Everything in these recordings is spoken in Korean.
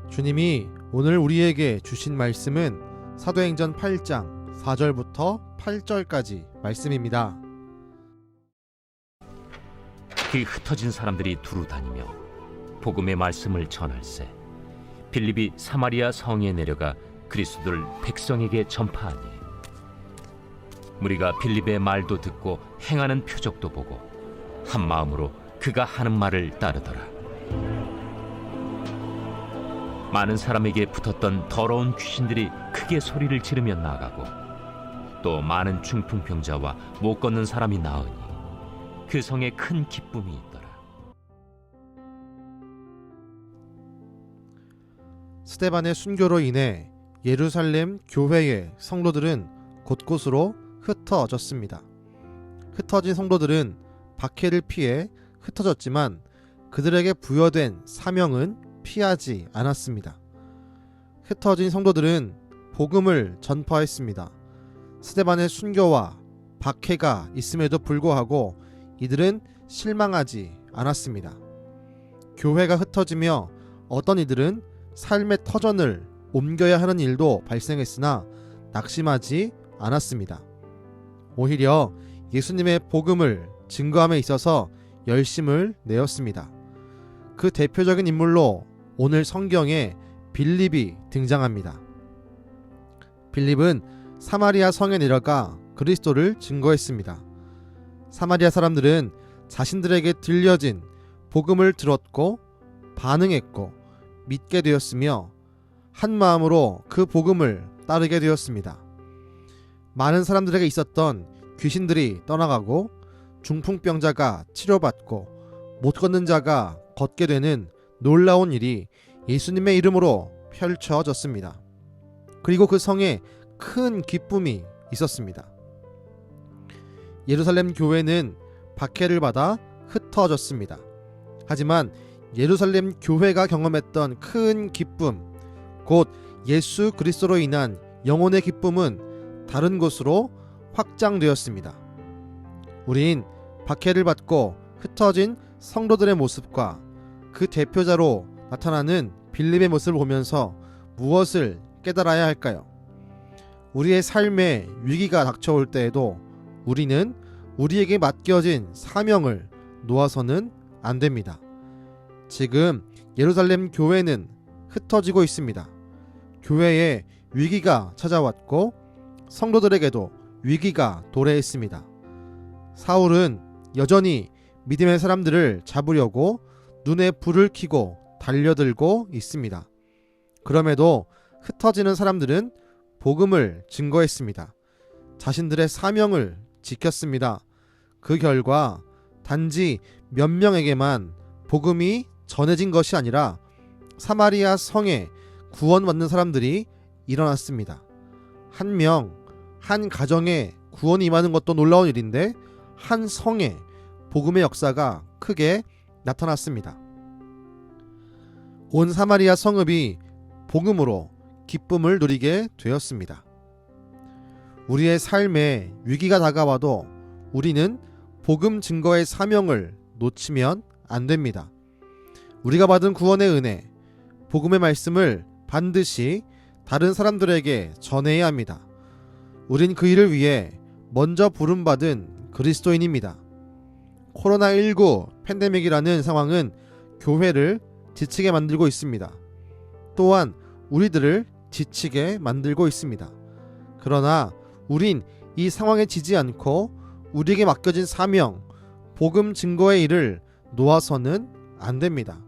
주님이 오늘 우리에게 주신 말씀은 사도행전 8장 4절부터 8절까지 말씀입니다. 그 흩어진 사람들이 두루 다니며 복음의 말씀을 전할세 빌립이 사마리아 성에 내려가 그리스도를 백성에게 전파하니 무리가 빌립의 말도 듣고 행하는 표적도 보고 한 마음으로 그가 하는 말을 따르더라. 많은 사람에게 붙었던 더러운 귀신들이 크게 소리를 지르며 나가고 또 많은 중풍병자와 못 걷는 사람이 나으니 그 성에 큰 기쁨이 있더라. 스데반의 순교로 인해 예루살렘 교회의 성도들은 곳곳으로 흩어졌습니다. 흩어진 성도들은 박해를 피해 흩어졌지만 그들에게 부여된 사명은 피하지 않았습니다. 흩어진 성도들은 복음을 전파했습니다. 스데반의 순교와 박해가 있음에도 불구하고 이들은 실망하지 않았습니다. 교회가 흩어지며 어떤 이들은 삶의 터전을 옮겨야 하는 일도 발생했으나 낙심하지 않았습니다. 오히려 예수님의 복음을 증거함에 있어서 열심을 내었습니다. 그 대표적인 인물로 오늘 성경에 빌립이 등장합니다. 빌립은 사마리아 성에 내려가 그리스도를 증거했습니다. 사마리아 사람들은 자신들에게 들려진 복음을 들었고 반응했고 믿게 되었으며 한 마음으로 그 복음을 따르게 되었습니다. 많은 사람들에게 있었던 귀신들이 떠나가고 중풍병자가 치료받고 못 걷는 자가 걷게 되는 놀라운 일이 예수님의 이름으로 펼쳐졌습니다. 그리고 그 성에 큰 기쁨이 있었습니다. 예루살렘 교회는 박해를 받아 흩어졌습니다. 하지만 예루살렘 교회가 경험했던 큰 기쁨, 곧 예수 그리스도로 인한 영혼의 기쁨은 다른 곳으로 확장되었습니다. 우린 박해를 받고 흩어진 성도들의 모습과 그 대표자로 나타나는 빌립의 모습을 보면서 무엇을 깨달아야 할까요? 우리의 삶에 위기가 닥쳐올 때에도 우리는 우리에게 맡겨진 사명을 놓아서는 안 됩니다. 지금 예루살렘 교회는 흩어지고 있습니다. 교회에 위기가 찾아왔고 성도들에게도 위기가 도래했습니다. 사울은 여전히 믿음의 사람들을 잡으려고 눈에 불을 켜고 달려들고 있습니다. 그럼에도 흩어지는 사람들은 복음을 증거했습니다. 자신들의 사명을 지켰습니다. 그 결과 단지 몇 명에게만 복음이 전해진 것이 아니라 사마리아 성에 구원받는 사람들이 일어났습니다. 한 명, 한 가정에 구원이 임하는 것도 놀라운 일인데 한 성에 복음의 역사가 크게 나타났습니다. 온 사마리아 성읍이 복음으로 기쁨을 누리게 되었습니다. 우리의 삶에 위기가 다가와도 우리는 복음 증거의 사명을 놓치면 안 됩니다. 우리가 받은 구원의 은혜, 복음의 말씀을 반드시 다른 사람들에게 전해야 합니다. 우린 그 일을 위해 먼저 부름받은 그리스도인입니다. 코로나19 팬데믹이라는 상황은 교회를 지치게 만들고 있습니다. 또한 우리들을 지치게 만들고 있습니다. 그러나 우린 이 상황에 지지 않고 우리에게 맡겨진 사명, 복음 증거의 일을 놓아서는 안 됩니다.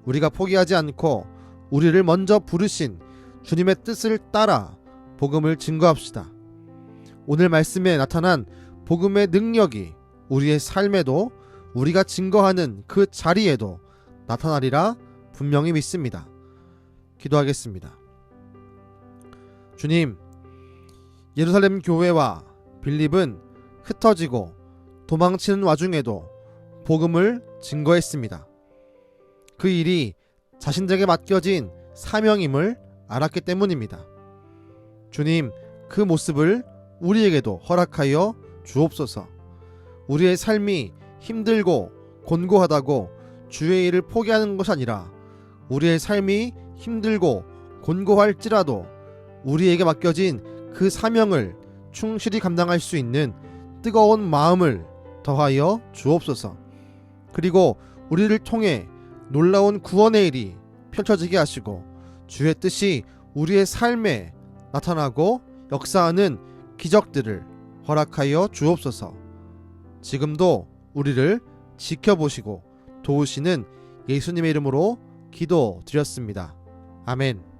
우리가 포기하지 않고 우리를 먼저 부르신 주님의 뜻을 따라 복음을 증거합시다. 오늘 말씀에 나타난 복음의 능력이 우리의 삶에도 우리가 증거하는 그 자리에도 나타나리라 분명히 믿습니다. 기도하겠습니다. 주님, 예루살렘 교회와 빌립은 흩어지고 도망치는 와중에도 복음을 증거했습니다. 그 일이 자신들에게 맡겨진 사명임을 알았기 때문입니다. 주님, 그 모습을 우리에게도 허락하여 주옵소서. 우리의 삶이 힘들고 곤고하다고 주의 일을 포기하는 것이 아니라 우리의 삶이 힘들고 곤고할지라도 우리에게 맡겨진 그 사명을 충실히 감당할 수 있는 뜨거운 마음을 더하여 주옵소서. 그리고 우리를 통해 놀라운 구원의 일이 펼쳐지게 하시고 주의 뜻이 우리의 삶에 나타나고 역사하는 기적들을 허락하여 주옵소서. 지금도 우리를 지켜보시고 도우시는 예수님의 이름으로 기도드렸습니다. 아멘.